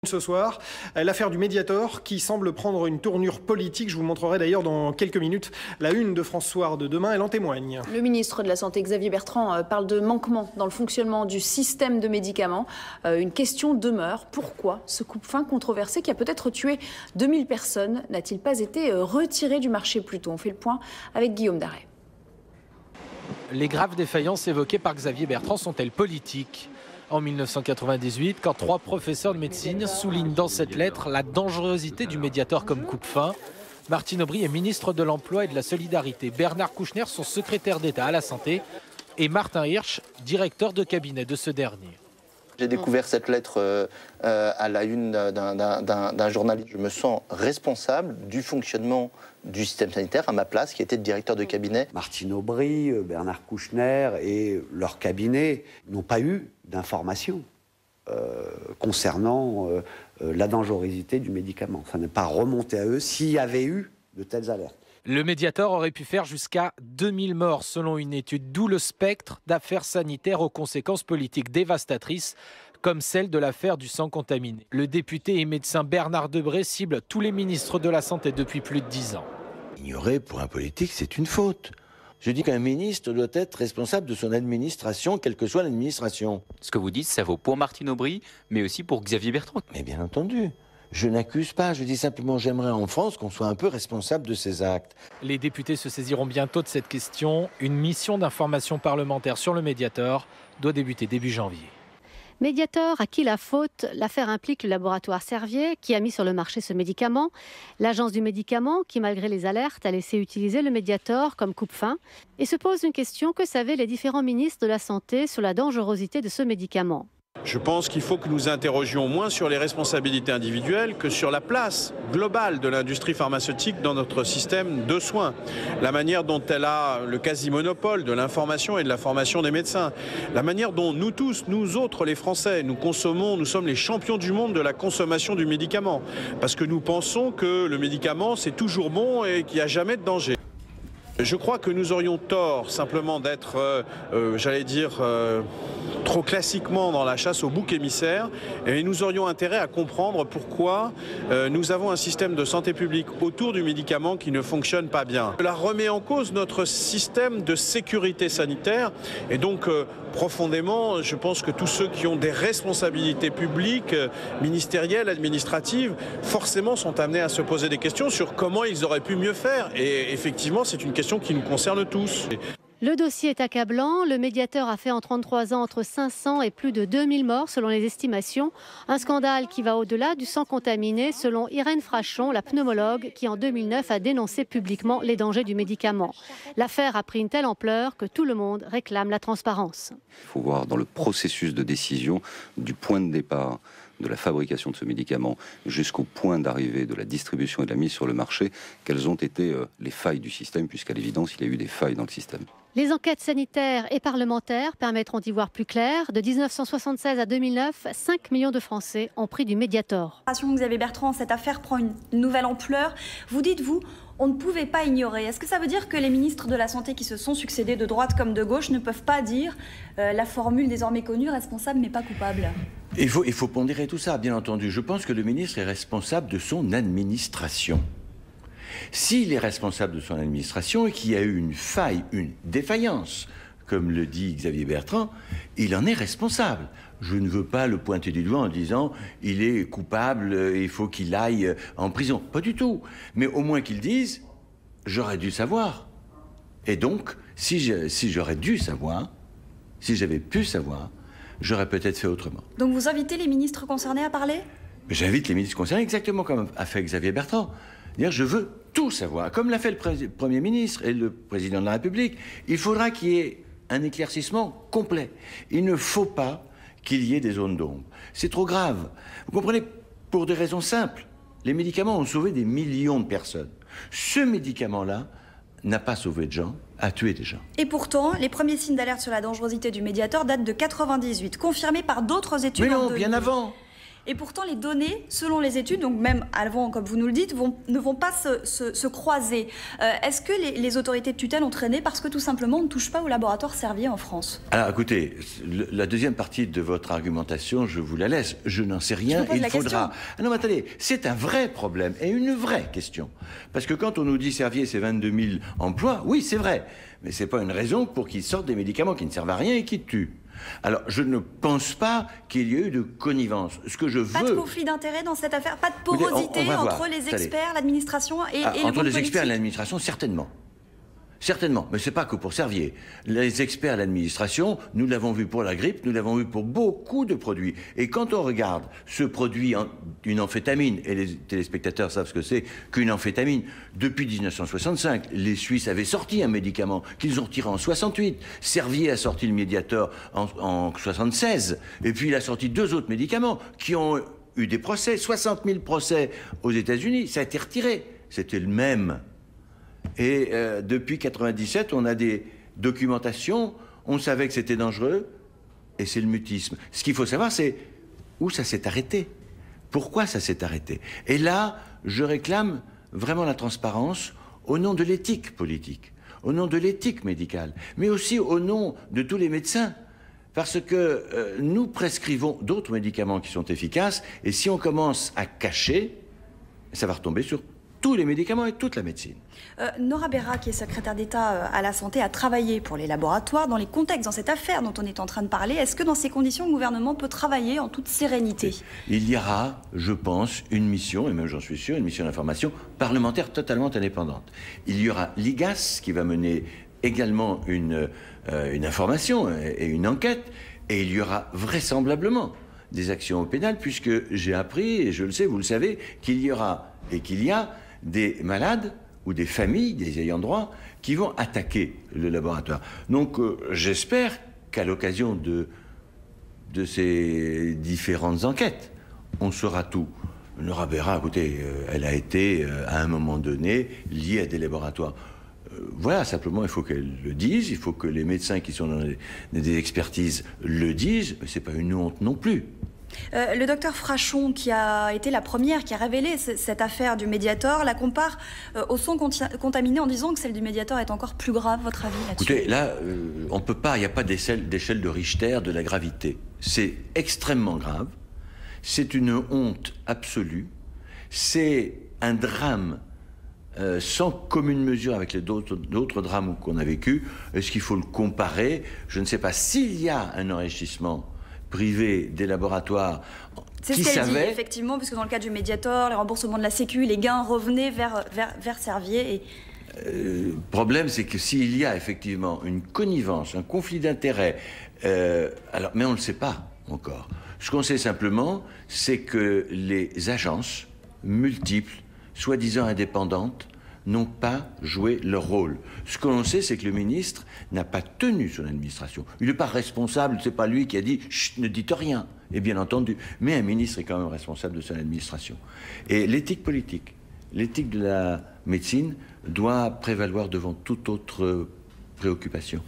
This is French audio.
Ce soir, l'affaire du Mediator qui semble prendre une tournure politique. Je vous montrerai d'ailleurs dans quelques minutes la une de France Soir de demain, elle en témoigne. Le ministre de la Santé, Xavier Bertrand, parle de manquement dans le fonctionnement du système de médicaments. Une question demeure. Pourquoi ce coupe-fin controversé qui a peut-être tué 2000 personnes n'a-t-il pas été retiré du marché plus tôt? On fait le point avec Guillaume Darey. Les graves défaillances évoquées par Xavier Bertrand sont-elles politiques? En 1998, quand 3 professeurs de médecine soulignent dans cette lettre la dangerosité du Mediator comme coupe-fin, Martine Aubry est ministre de l'Emploi et de la Solidarité, Bernard Kouchner, son secrétaire d'État à la Santé, et Martin Hirsch, directeur de cabinet de ce dernier. J'ai découvert cette lettre à la une d'un journal. Je me sens responsable du fonctionnement du système sanitaire à ma place, qui était de directeur de cabinet. Martine Aubry, Bernard Kouchner et leur cabinet n'ont pas eu d'informations concernant la dangerosité du médicament. Ça n'est pas remonté à eux s'il y avait eu de telles alertes. Le Mediator aurait pu faire jusqu'à 2000 morts selon une étude, d'où le spectre d'affaires sanitaires aux conséquences politiques dévastatrices, comme celle de l'affaire du sang contaminé. Le député et médecin Bernard Debré cible tous les ministres de la Santé depuis plus de 10 ans. Ignorer pour un politique, c'est une faute. Je dis qu'un ministre doit être responsable de son administration, quelle que soit l'administration. Ce que vous dites, ça vaut pour Martine Aubry, mais aussi pour Xavier Bertrand. Mais bien entendu. Je n'accuse pas, je dis simplement j'aimerais en France qu'on soit un peu responsable de ces actes. Les députés se saisiront bientôt de cette question. Une mission d'information parlementaire sur le Mediator doit débuter début janvier. Mediator, à qui la faute? L'affaire implique le laboratoire Servier qui a mis sur le marché ce médicament, l'agence du médicament qui, malgré les alertes, a laissé utiliser le Mediator comme coupe-fin. Et se pose une question, que savaient les différents ministres de la Santé sur la dangerosité de ce médicament? Je pense qu'il faut que nous interrogions moins sur les responsabilités individuelles que sur la place globale de l'industrie pharmaceutique dans notre système de soins. La manière dont elle a le quasi-monopole de l'information et de la formation des médecins. La manière dont nous tous, nous autres les Français, nous consommons, nous sommes les champions du monde de la consommation du médicament. Parce que nous pensons que le médicament c'est toujours bon et qu'il n'y a jamais de danger. Je crois que nous aurions tort simplement d'être, trop classiquement dans la chasse au bouc émissaire, et nous aurions intérêt à comprendre pourquoi nous avons un système de santé publique autour du médicament qui ne fonctionne pas bien. Cela remet en cause notre système de sécurité sanitaire, et donc profondément, je pense que tous ceux qui ont des responsabilités publiques, ministérielles, administratives, forcément sont amenés à se poser des questions sur comment ils auraient pu mieux faire. Et effectivement, c'est une question qui nous concerne tous. Le dossier est accablant. Le Mediator a fait en 33 ans entre 500 et plus de 2000 morts selon les estimations. Un scandale qui va au-delà du sang contaminé selon Irène Frachon, la pneumologue, qui en 2009 a dénoncé publiquement les dangers du médicament. L'affaire a pris une telle ampleur que tout le monde réclame la transparence. Il faut voir dans le processus de décision du point de départ de la fabrication de ce médicament jusqu'au point d'arrivée de la distribution et de la mise sur le marché, quelles ont été les failles du système, puisqu'à l'évidence, il y a eu des failles dans le système. Les enquêtes sanitaires et parlementaires permettront d'y voir plus clair. De 1976 à 2009, 5 millions de Français ont pris du Mediator. Xavier Bertrand, cette affaire prend une nouvelle ampleur. Vous dites, vous, on ne pouvait pas ignorer. Est-ce que ça veut dire que les ministres de la Santé qui se sont succédés de droite comme de gauche ne peuvent pas dire la formule désormais connue, responsable mais pas coupable? Il faut pondérer tout ça, bien entendu. Je pense que le ministre est responsable de son administration. S'il est responsable de son administration et qu'il y a eu une faille, une défaillance, comme le dit Xavier Bertrand, il en est responsable. Je ne veux pas le pointer du doigt en disant « il est coupable, il faut qu'il aille en prison ». Pas du tout. Mais au moins qu'il dise « j'aurais dû savoir ». Et donc, si j'aurais dû savoir, si j'avais pu savoir, j'aurais peut-être fait autrement. Donc vous invitez les ministres concernés à parler? J'invite les ministres concernés exactement comme a fait Xavier Bertrand. Dire je veux tout savoir, comme l'a fait le Premier ministre et le Président de la République. Il faudra qu'il y ait un éclaircissement complet. Il ne faut pas qu'il y ait des zones d'ombre. C'est trop grave. Vous comprenez, pour des raisons simples. Les médicaments ont sauvé des millions de personnes. Ce médicament-là n'a pas sauvé de gens, a tué des gens. Et pourtant, les premiers signes d'alerte sur la dangerosité du Mediator datent de 98, confirmés par d'autres études. Mais non, bien avant. Et pourtant, les données, selon les études, donc même avant, comme vous nous le dites, ne vont pas se croiser. Est-ce que les autorités de tutelle ont traîné parce que tout simplement on ne touche pas au laboratoire Servier en France? Alors écoutez, la deuxième partie de votre argumentation, je vous la laisse. Je n'en sais rien. Il faudra. Ah non, mais attendez, c'est un vrai problème et une vraie question. Parce que quand on nous dit Servier, c'est 22 000 emplois, oui, c'est vrai. Mais c'est pas une raison pour qu'ils sortent des médicaments qui ne servent à rien et qui tuent. Alors, je ne pense pas qu'il y ait eu de connivence. Ce que je veux... Pas de conflit d'intérêts dans cette affaire, pas de porosité entre les experts, l'administration et le monde politique. Entre les experts et l'administration, certainement. Certainement, mais c'est pas que pour Servier. Les experts à l'administration, nous l'avons vu pour la grippe, nous l'avons vu pour beaucoup de produits. Et quand on regarde ce produit, une amphétamine, et les téléspectateurs savent ce que c'est qu'une amphétamine, depuis 1965, les Suisses avaient sorti un médicament qu'ils ont retiré en 68. Servier a sorti le Mediator en 76. Et puis il a sorti 2 autres médicaments qui ont eu des procès, 60 000 procès aux États-Unis. Ça a été retiré. C'était le même. Et depuis 97, on a des documentations, on savait que c'était dangereux, et c'est le mutisme. Ce qu'il faut savoir, c'est où ça s'est arrêté. Pourquoi ça s'est arrêté? Et là, je réclame vraiment la transparence au nom de l'éthique politique, au nom de l'éthique médicale, mais aussi au nom de tous les médecins. Parce que nous prescrivons d'autres médicaments qui sont efficaces, et si on commence à cacher, ça va retomber sur tous les médicaments et toute la médecine. Nora Berra, qui est secrétaire d'État à la Santé, a travaillé pour les laboratoires dans les contextes, dans cette affaire dont on est en train de parler. Est-ce que dans ces conditions, le gouvernement peut travailler en toute sérénité? Il y aura, je pense, une mission, et même j'en suis sûr, une mission d'information parlementaire totalement indépendante. Il y aura l'IGAS qui va mener également une information et une enquête, et il y aura vraisemblablement des actions au pénal, puisque j'ai appris, et je le sais, vous le savez, qu'il y aura et qu'il y a des malades ou des familles, des ayants droit, qui vont attaquer le laboratoire. Donc j'espère qu'à l'occasion de ces différentes enquêtes, on saura tout. Nora Berra, écoutez, elle a été, à un moment donné, liée à des laboratoires. Voilà, simplement, il faut qu'elle le dise, il faut que les médecins qui sont dans des expertises le disent, mais c'est pas une honte non plus. Le docteur Frachon, qui a été la première qui a révélé cette affaire du Mediator, la compare au sang contaminé en disant que celle du Mediator est encore plus grave. Votre avis là-dessus? Écoutez, là, on peut pas, il n'y a pas d'échelle de Richter de la gravité. C'est extrêmement grave, c'est une honte absolue, c'est un drame sans commune mesure avec les d'autres drames qu'on a vécu. Est-ce qu'il faut le comparer? Je ne sais pas. S'il y a un enrichissement privé des laborattoires c'est ce qu'elle dit, effectivement, puisque dans le cas du Mediator, les remboursements de la Sécu, les gains revenaient vers Servier. Et... le problème, c'est que s'il y a effectivement une connivence, un conflit d'intérêts, alors, mais on ne le sait pas encore. Ce qu'on sait simplement, c'est que les agences multiples, soi-disant indépendantes, n'ont pas joué leur rôle. Ce que l'on sait, c'est que le ministre n'a pas tenu son administration. Il n'est pas responsable, c'est pas lui qui a dit « chut, ne dites rien ». Et bien entendu, mais un ministre est quand même responsable de son administration. Et l'éthique politique, l'éthique de la médecine doit prévaloir devant toute autre préoccupation.